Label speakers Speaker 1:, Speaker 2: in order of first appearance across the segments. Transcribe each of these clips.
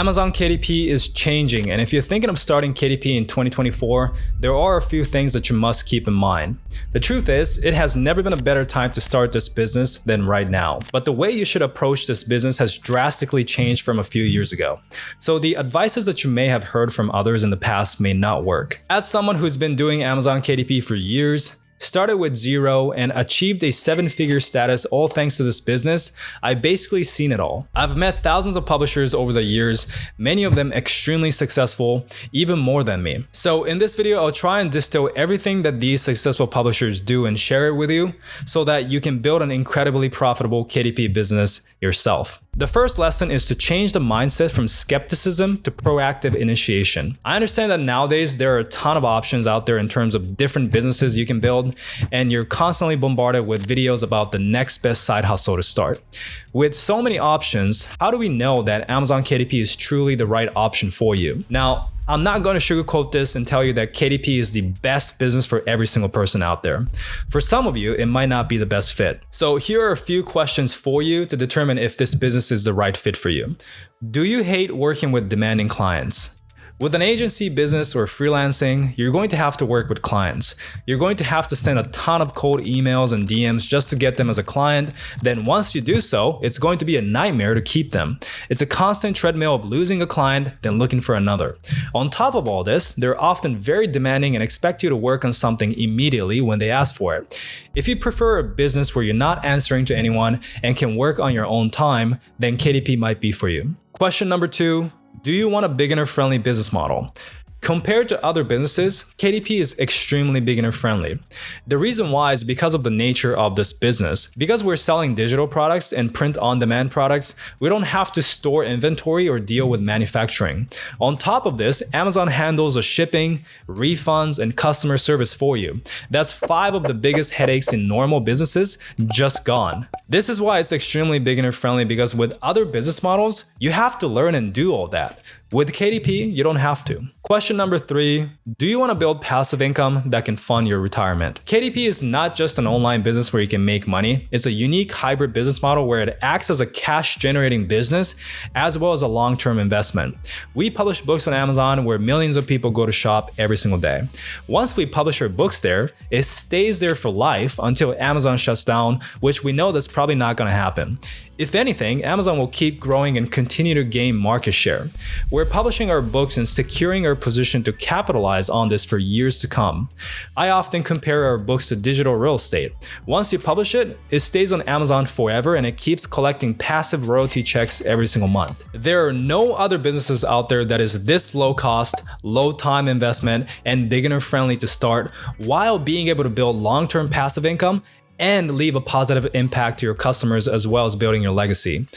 Speaker 1: Amazon KDP is changing, and if you're thinking of starting KDP in 2024, there are a few things that you must keep in mind. The truth is, it has never been a better time to start this business than right now. But the way you should approach this business has drastically changed from a few years ago. So the advices that you may have heard from others in the past may not work. As someone who's been doing Amazon KDP for years, started with zero and achieved a 7-figure status all thanks to this business, I've basically seen it all. I've met thousands of publishers over the years, many of them extremely successful, even more than me. So in this video, I'll try and distill everything that these successful publishers do and share it with you so that you can build an incredibly profitable KDP business yourself. The first lesson is to change the mindset from skepticism to proactive initiation. I understand that nowadays there are a ton of options out there in terms of different businesses you can build, and you're constantly bombarded with videos about the next best side hustle to start. With so many options, how do we know that Amazon KDP is truly the right option for you? Now, I'm not going to sugarcoat this and tell you that KDP is the best business for every single person out there. For some of you, it might not be the best fit. So here are a few questions for you to determine if this business is the right fit for you. Do you hate working with demanding clients? With an agency business or freelancing, you're going to have to work with clients. You're going to have to send a ton of cold emails and DMs just to get them as a client. Then once you do so, it's going to be a nightmare to keep them. It's a constant treadmill of losing a client, then looking for another. On top of all this, they're often very demanding and expect you to work on something immediately when they ask for it. If you prefer a business where you're not answering to anyone and can work on your own time, then KDP might be for you. Question number 2. Do you want a beginner-friendly business model? Compared to other businesses, KDP is extremely beginner-friendly. The reason why is because of the nature of this business. Because we're selling digital products and print-on-demand products, we don't have to store inventory or deal with manufacturing. On top of this, Amazon handles the shipping, refunds, and customer service for you. That's 5 of the biggest headaches in normal businesses just gone. This is why it's extremely beginner-friendly, because with other business models, you have to learn and do all that. With KDP, you don't have to. Question number 3, do you want to build passive income that can fund your retirement? KDP is not just an online business where you can make money. It's a unique hybrid business model where it acts as a cash-generating business as well as a long-term investment. We publish books on Amazon where millions of people go to shop every single day. Once we publish our books there, it stays there for life until Amazon shuts down, which we know that's probably not going to happen. If anything, Amazon will keep growing and continue to gain market share. We're publishing our books and securing our position to capitalize on this for years to come. I often compare our books to digital real estate. Once you publish it, it stays on Amazon forever and it keeps collecting passive royalty checks every single month. There are no other businesses out there that is this low cost, low time investment, and beginner friendly to start while being able to build long-term passive income and leave a positive impact to your customers as well as building your legacy.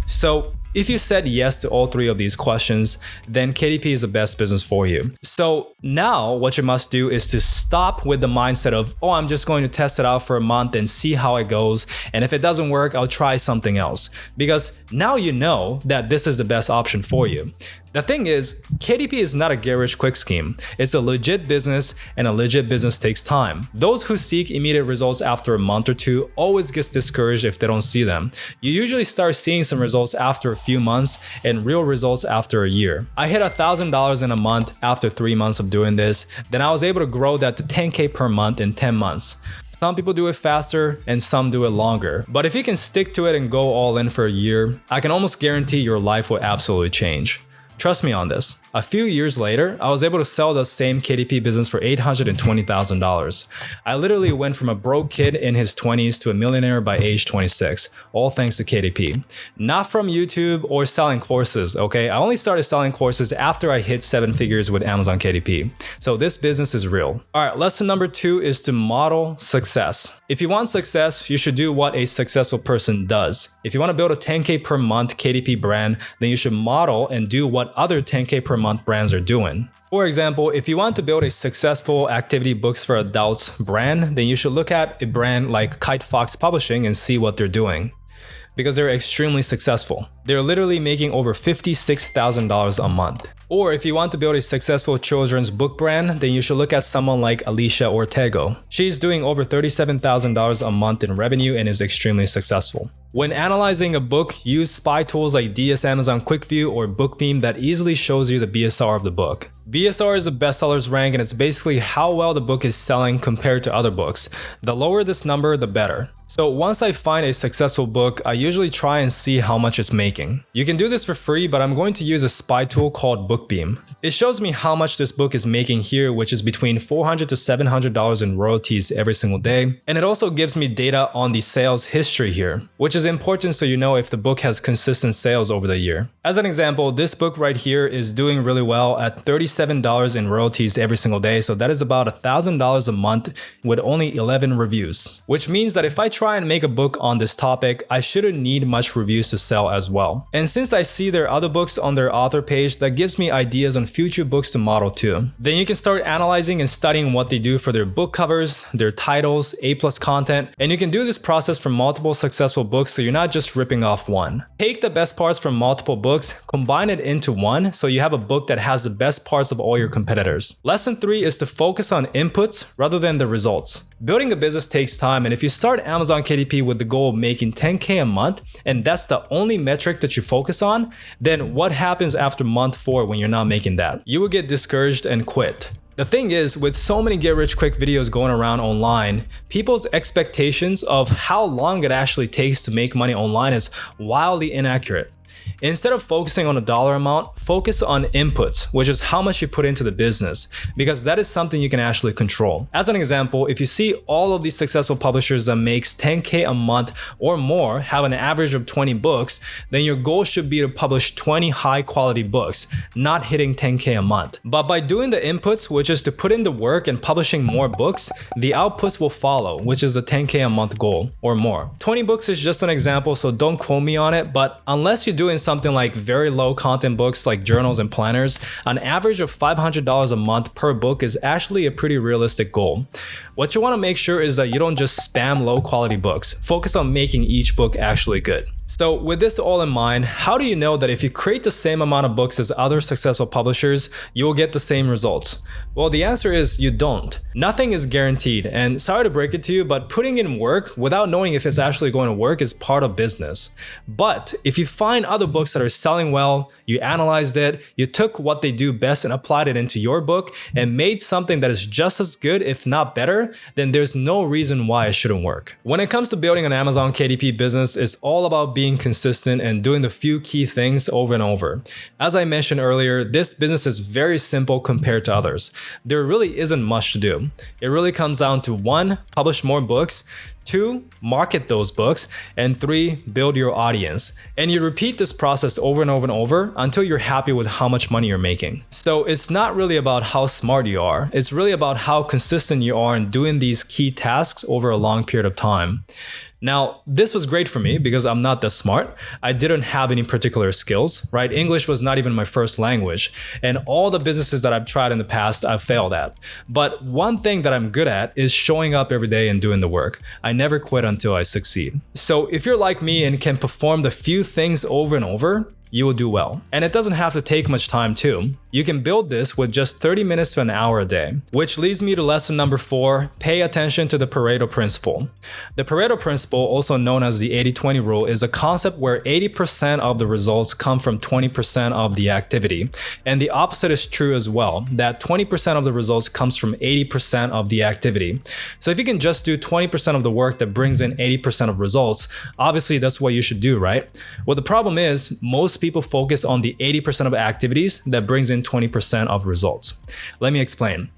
Speaker 1: So if you said yes to all 3 of these questions, then KDP is the best business for you. So now what you must do is to stop with the mindset of, oh, I'm just going to test it out for a month and see how it goes. And if it doesn't work, I'll try something else. Because now you know that this is the best option for you. The thing is, KDP is not a get-rich-quick scheme. It's a legit business, and a legit business takes time. Those who seek immediate results after a month or 2 always gets discouraged if they don't see them. You usually start seeing some results after a few months and real results after a year. I hit $1,000 in a month after 3 months of doing this. Then I was able to grow that to $10K per month in 10 months. Some people do it faster and some do it longer. But if you can stick to it and go all in for a year, I can almost guarantee your life will absolutely change. Trust me on this. A few years later, I was able to sell the same KDP business for $820,000. I literally went from a broke kid in his 20s to a millionaire by age 26, all thanks to KDP. Not from YouTube or selling courses, okay? I only started selling courses after I hit 7 figures with Amazon KDP. So this business is real. All right, lesson number 2 is to model success. If you want success, you should do what a successful person does. If you want to build a 10K per month KDP brand, then you should model and do what other 10K per month brands are doing. For example, if you want to build a successful activity books for adults brand, then you should look at a brand like Kite Fox Publishing and see what they're doing. Because they're extremely successful. They're literally making over $56,000 a month. Or if you want to build a successful children's book brand, then you should look at someone like Alicia Ortego. She's doing over $37,000 a month in revenue and is extremely successful. When analyzing a book, use spy tools like DS Amazon Quick View or Bookbeam that easily shows you the BSR of the book. BSR is the bestsellers rank, and it's basically how well the book is selling compared to other books. The lower this number, the better. So once I find a successful book, I usually try and see how much it's making. You can do this for free, but I'm going to use a spy tool called Bookbeam. It shows me how much this book is making here, which is between $400 to $700 in royalties every single day. And it also gives me data on the sales history here, which is important so you know if the book has consistent sales over the year. As an example, this book right here is doing really well at $37 in royalties every single day. So that is about $1,000 a month with only 11 reviews, which means that if I try and make a book on this topic, I shouldn't need much reviews to sell as well. And since I see there are other books on their author page, that gives me ideas on future books to model too. Then you can start analyzing and studying what they do for their book covers, their titles, A+ content, and you can do this process for multiple successful books so you're not just ripping off one. Take the best parts from multiple books, combine it into one so you have a book that has the best parts of all your competitors. Lesson 3 is to focus on inputs rather than the results. Building a business takes time, and if you start Amazon KDP with the goal of making $10K a month, and that's the only metric that you focus on, then what happens after month 4 when you're not making that? You will get discouraged and quit. The thing is, with so many get-rich-quick videos going around online, people's expectations of how long it actually takes to make money online is wildly inaccurate. Instead of focusing on a dollar amount, focus on inputs, which is how much you put into the business, because that is something you can actually control. As an example, if you see all of these successful publishers that makes $10K a month or more have an average of 20 books, then your goal should be to publish 20 high-quality books, not hitting $10K a month. But by doing the inputs, which is to put in the work and publishing more books, the outputs will follow, which is the $10K a month goal or more. 20 books is just an example, so don't quote me on it, but unless you're doing something like very low content books like journals and planners, an average of $500 a month per book is actually a pretty realistic goal. What you want to make sure is that you don't just spam low quality books. Focus on making each book actually good. So with this all in mind, how do you know that if you create the same amount of books as other successful publishers, you will get the same results? Well, the answer is you don't. Nothing is guaranteed, and sorry to break it to you, but putting in work without knowing if it's actually going to work is part of business. But if you find other books that are selling well, you analyzed it, you took what they do best and applied it into your book and made something that is just as good, if not better, then there's no reason why it shouldn't work. When it comes to building an Amazon KDP business, it's all about being consistent and doing the few key things over and over. As I mentioned earlier, this business is very simple compared to others. There really isn't much to do. It really comes down to 1, publish more books, 2, market those books, and 3, build your audience. And you repeat this process over and over and over until you're happy with how much money you're making. So it's not really about how smart you are. It's really about how consistent you are in doing these key tasks over a long period of time. Now, this was great for me because I'm not that smart. I didn't have any particular skills, right? English was not even my first language. And all the businesses that I've tried in the past, I've failed at. But one thing that I'm good at is showing up every day and doing the work. I never quit until I succeed. So if you're like me and can perform the few things over and over, you will do well. And it doesn't have to take much time too. You can build this with just 30 minutes to an hour a day. Which leads me to lesson number 4, pay attention to the Pareto principle. The Pareto principle, also known as the 80-20 rule, is a concept where 80% of the results come from 20% of the activity. And the opposite is true as well, that 20% of the results comes from 80% of the activity. So if you can just do 20% of the work that brings in 80% of results, obviously that's what you should do, right? Well, the problem is most people focus on the 80% of activities that brings in 20% of results. Let me explain.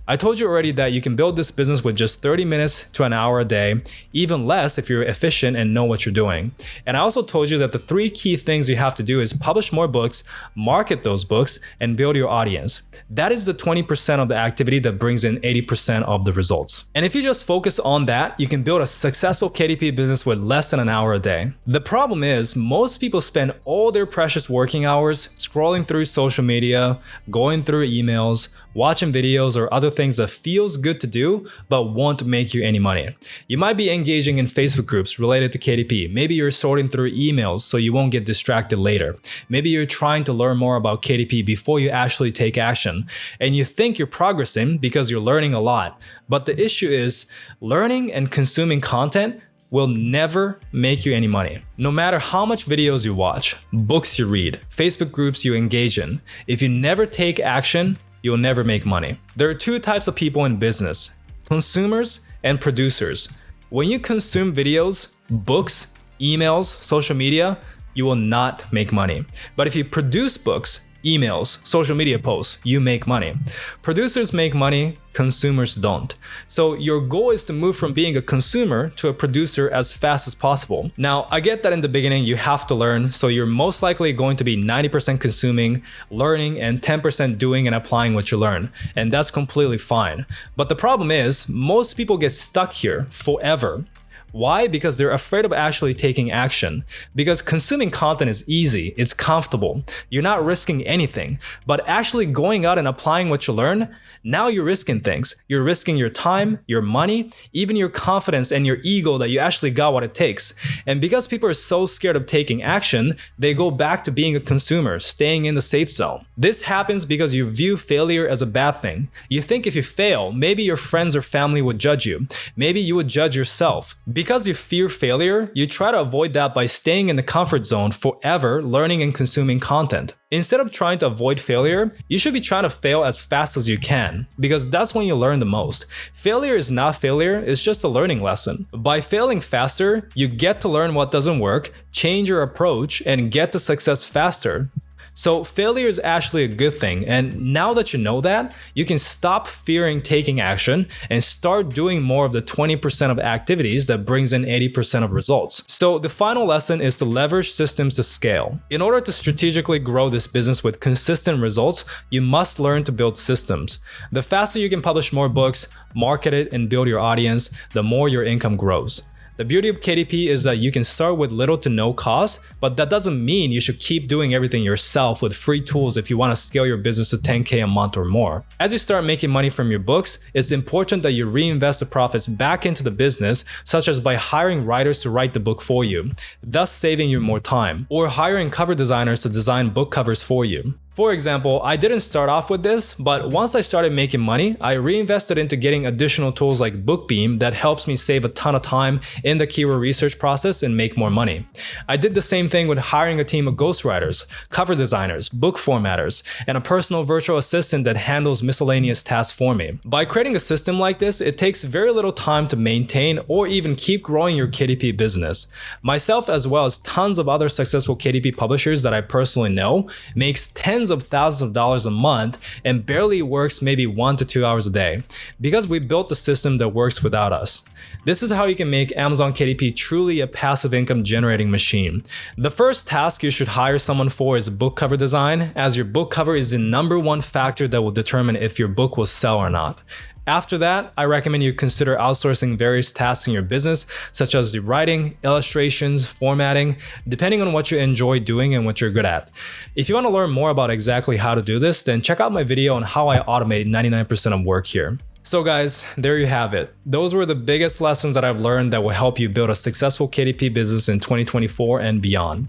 Speaker 1: I told you already that you can build this business with just 30 minutes to an hour a day, even less if you're efficient and know what you're doing. And I also told you that the 3 key things you have to do is publish more books, market those books, and build your audience. That is the 20% of the activity that brings in 80% of the results. And if you just focus on that, you can build a successful KDP business with less than an hour a day. The problem is most people spend all their precious working hours scrolling through social media, going through emails, watching videos, or other things that feels good to do but won't make you any money. You might be engaging in Facebook groups related to KDP. Maybe you're sorting through emails so you won't get distracted later. Maybe you're trying to learn more about KDP before you actually take action. And you think you're progressing because you're learning a lot. But the issue is learning and consuming content will never make you any money. No matter how much videos you watch, books you read, Facebook groups you engage in, if you never take action, you'll never make money. There are two types of people in business: consumers and producers. When you consume videos, books, emails, social media, you will not make money. But if you produce books, emails, social media posts, you make money. Producers make money, consumers don't. So your goal is to move from being a consumer to a producer as fast as possible. Now, I get that in the beginning you have to learn, so you're most likely going to be 90% consuming, learning, and 10% doing and applying what you learn. And that's completely fine. But the problem is, most people get stuck here forever. Why? Because they're afraid of actually taking action. Because consuming content is easy, it's comfortable, you're not risking anything. But actually going out and applying what you learn, now you're risking things. You're risking your time, your money, even your confidence and your ego that you actually got what it takes. And because people are so scared of taking action, they go back to being a consumer, staying in the safe zone. This happens because you view failure as a bad thing. You think if you fail, maybe your friends or family would judge you. Maybe you would judge yourself. Because you fear failure, you try to avoid that by staying in the comfort zone forever, learning and consuming content. Instead of trying to avoid failure, you should be trying to fail as fast as you can, because that's when you learn the most. Failure is not failure, it's just a learning lesson. By failing faster, you get to learn what doesn't work, change your approach, and get to success faster. So failure is actually a good thing, and now that you know that, you can stop fearing taking action and start doing more of the 20% of activities that brings in 80% of results. So the final lesson is to leverage systems to scale. In order to strategically grow this business with consistent results, you must learn to build systems. The faster you can publish more books, market it, and build your audience, the more your income grows. The beauty of KDP is that you can start with little to no cost, but that doesn't mean you should keep doing everything yourself with free tools if you want to scale your business to 10K a month or more. As you start making money from your books, it's important that you reinvest the profits back into the business, such as by hiring writers to write the book for you, thus saving you more time, or hiring cover designers to design book covers for you. For example, I didn't start off with this, but once I started making money, I reinvested into getting additional tools like BookBeam that helps me save a ton of time in the keyword research process and make more money. I did the same thing with hiring a team of ghostwriters, cover designers, book formatters, and a personal virtual assistant that handles miscellaneous tasks for me. By creating a system like this, it takes very little time to maintain or even keep growing your KDP business. Myself, as well as tons of other successful KDP publishers that I personally know, makes tens of thousands of dollars a month and barely works maybe 1 to 2 hours a day, because we built a system that works without us. This is how you can make Amazon KDP truly a passive income generating machine. The first task you should hire someone for is book cover design, as your book cover is the #1 factor that will determine if your book will sell or not. After that, I recommend you consider outsourcing various tasks in your business, such as the writing, illustrations, formatting, depending on what you enjoy doing and what you're good at. If you want to learn more about exactly how to do this, then check out my video on how I automate 99% of work here. So guys, there you have it. Those were the biggest lessons that I've learned that will help you build a successful KDP business in 2024 and beyond.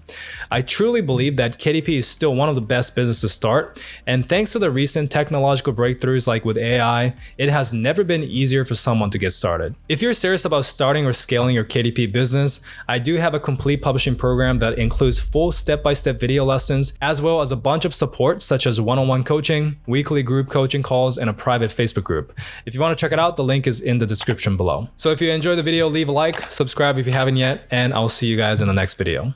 Speaker 1: I truly believe that KDP is still one of the best businesses to start, and thanks to the recent technological breakthroughs like with AI, it has never been easier for someone to get started. If you're serious about starting or scaling your KDP business, I do have a complete publishing program that includes full step-by-step video lessons, as well as a bunch of support such as one-on-one coaching, weekly group coaching calls, and a private Facebook group. If you want to check it out, the link is in the description below. So if you enjoyed the video, leave a like, subscribe if you haven't yet, and I'll see you guys in the next video.